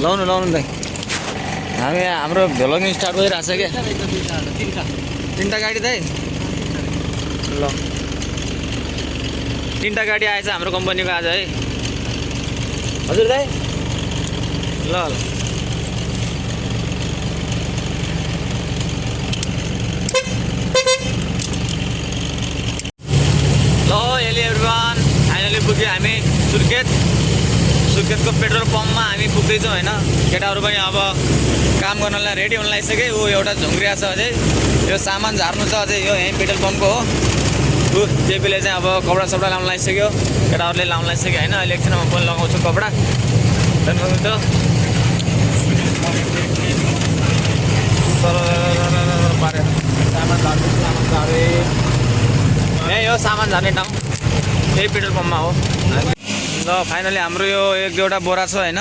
लाउनु दाइ हामी हाम्रो भ्लगिङ स्टार्ट भइरहेछ क्या तीनटा गाडी दाइ ल तीनटा गाडी आएछ हाम्रो कम्पनीको आज है हजुर दाइ ल हेलो एभ्रिवान फाइनली पुग्यो हामी सुर्खेतको पेट्रोल पम्पमा हामी पुग्दैछौँ होइन केटाहरू पनि अब काम गर्नलाई रेडी हुन लागिसक्यो ऊ एउटा झुङ्ग्रिया छ अझै यो सामान झार्नु छ अझै यो यहीँ पेट्रोल पम्पको हो ऊ जेपीले चाहिँ अब कपडा सपडा लाउनु लागिसक्यो केटाहरूले लाउनु लागिसक्यो होइन अहिले एकछिनमा म पनि लगाउँछु कपडा जानुहुन्छ सामान झार्ने यही हो सामान झार्ने ठाउँ यही पेट्रोल पम्पमा हो ल फाइनली हाम्रो यो एक दुईवटा बोरा छ होइन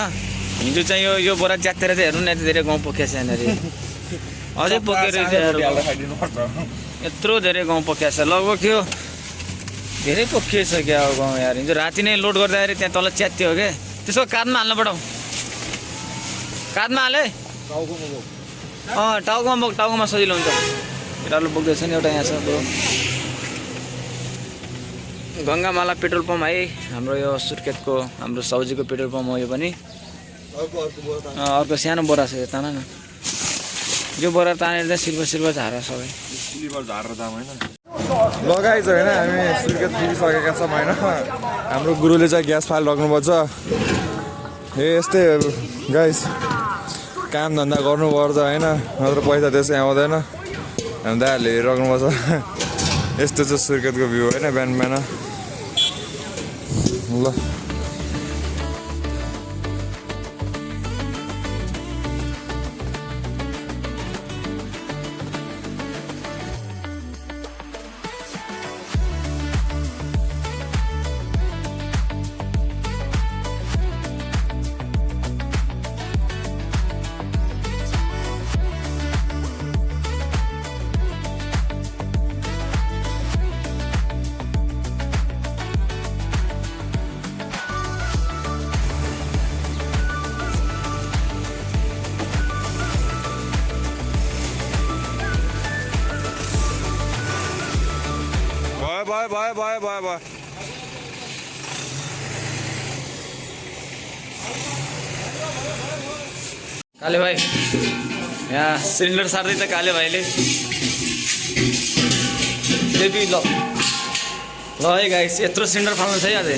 हिजो चाहिँ यो बोरा च्यातेर चाहिँ हेर्नु न यति धेरै गाउँ पोखिया छ यहाँनिर अझै पोखेर यत्रो धेरै गाउँ पोखिया छ लगभग थियो धेरै पोखिएछ क्या अब गाउँ यार हिजो राति नै लोड गर्दाखेरि त्यहाँ तल च्यात्यो हो क्या त्यसको काँधमा हाल्नु पठाऊ काँधमा हाले टाउकोमा सजिलो हुन्छ केटाहरू बोक्दैछ नि एउटा यहाँ छ ब्रो गङ्गामाला पेट्रोल पम्प है हाम्रो यो सुर्खेतको हाम्रो सौजीको पेट्रोल पम्प हो यो पनि अर्को सानो बोरा छ यो तान न यो बोरा तानेर चाहिँ सिल्भर झार सबै सिल्भर झार दाम होइन लगाइछ होइन हामी सुर्खेत पुगिसकेका छौँ होइन हाम्रो गुरुले चाहिँ ग्यास फाइल राख्नुपर्छ यस्तै गाइस काम धन्दा गर्नुपर्छ होइन नत्र पैसा त्यसै आउँदैन हामी दाइहरूले हेरिराख्नुपर्छ यस्तो चाहिँ सुर्खेतको भ्यू होइन बिहान ल Bye. काले भाइ यहाँ सिलिन्डर सार्दै त काले भाइले देवी ल है गाइस यत्रो सिलिन्डर फाल्नु छ है अझै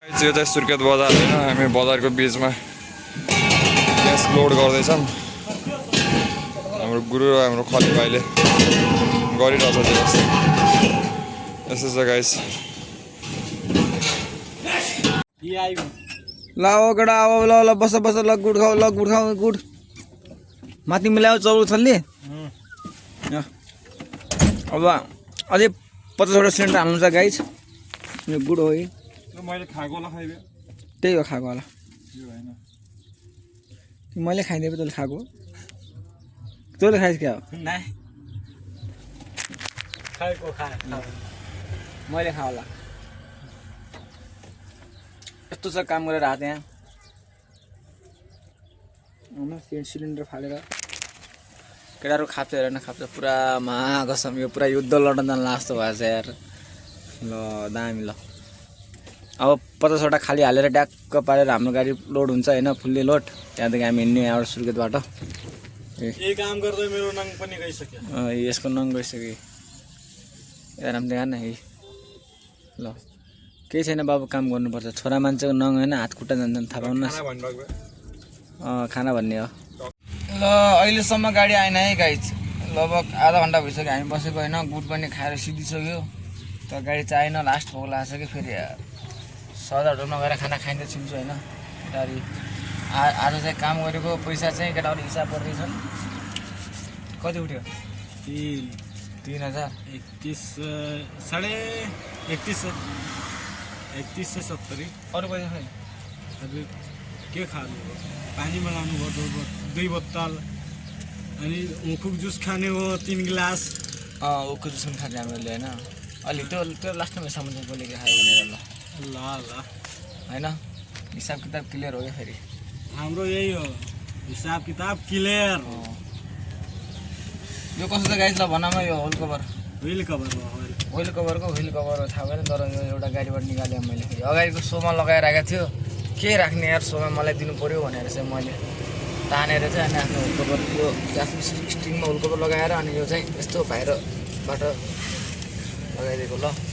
यो चाहिँ सुर्खेत बजार होइन हामी बजारको बिचमा ग्यास लोड गर्दैछौँ हाम्रो गुरु र हाम्रो खली भाइले गरिरहेछ यस्तो छ गाइस ल केटा अब ल बस ल गुड खाऊ गुड माथि मिलायो चौर छल्ले अब अझै 50वटा सिलिन्डर हाल्नु छ गाइस यो गुड हो मैले खाएको होला खाइबे त्यही हो खाएको होला मैले खाइदिएँ तैँले खाएको तैँले खाइस् क्या हो मैले खा होला यस्तो छ काम गरेर हात यहाँ सिलिन्डर फालेर केटाहरू खाप्छ हेर न खाप्छ पुरा महाकसम यो पुरा युद्ध लड्न जानु जस्तो भएछ यार ल दामी ल अब 50वटा खाली हालेर ट्याक्क पारेर हाम्रो गाडी लोड हुन्छ होइन फुल्ली लोड त्यहाँदेखि हामी हिँड्ने यहाँबाट सुर्खेतबाट यही काम गर्दै मेरो नङ पनि गइसक्यो यसको नङ गइसक्यो आराम त्यहाँ न ल केही छैन बाबु काम गर्नुपर्छ छोरा मान्छेको नङ होइन हात खुट्टा जान्छ थाहा पाउनु खाना भन्ने हो ल अहिलेसम्म गाडी आएन है गाइज लगभग आधा घन्टा भइसक्यो हामी बसेको होइन गुड पनि खाएर सिधिसक्यो तर गाडी चाहिएन लास्ट भोक लाग्छ कि फेरि सौदा होटलमा गएर खाना खाइँदै छिन्छु होइन केटाहरू आज चाहिँ काम गरेको पैसा चाहिँ केटाहरू हिसाब गर्दैछन् कति उठ्यो 3000 3170 अरू पैसा खै हजुर के खानु पानी बनाउनु भयो 2 बोतल अनि मुखुक जुस खाने हो 3 गिलास ओको जुस पनि खाने हामीले होइन अलि त्यो लास्टमा समुद्र बोले कि खायो भनेर ल ल होइन हिसाब किताब क्लियर हो क्या फेरि हाम्रो यही हो हिसाब किताब क्लियर यो कसो छ गाइज ल भनमा यो होल कभर व्हील कभर हो व्हिल कभर थाहा भएन तर यो एउटा गाडीबाट निकालेँ मैले फेरि अगाडिको सोमा लगाइरहेको थियो के राख्ने यार सोमा मलाई दिनु पऱ्यो भनेर चाहिँ मैले तानेर चाहिँ अनि आफ्नो होल कभर यो आफ्नो स्ट्रिङमा होल कभर लगाएर अनि यो चाहिँ यस्तो बाहिरबाट लगाइदिएको ल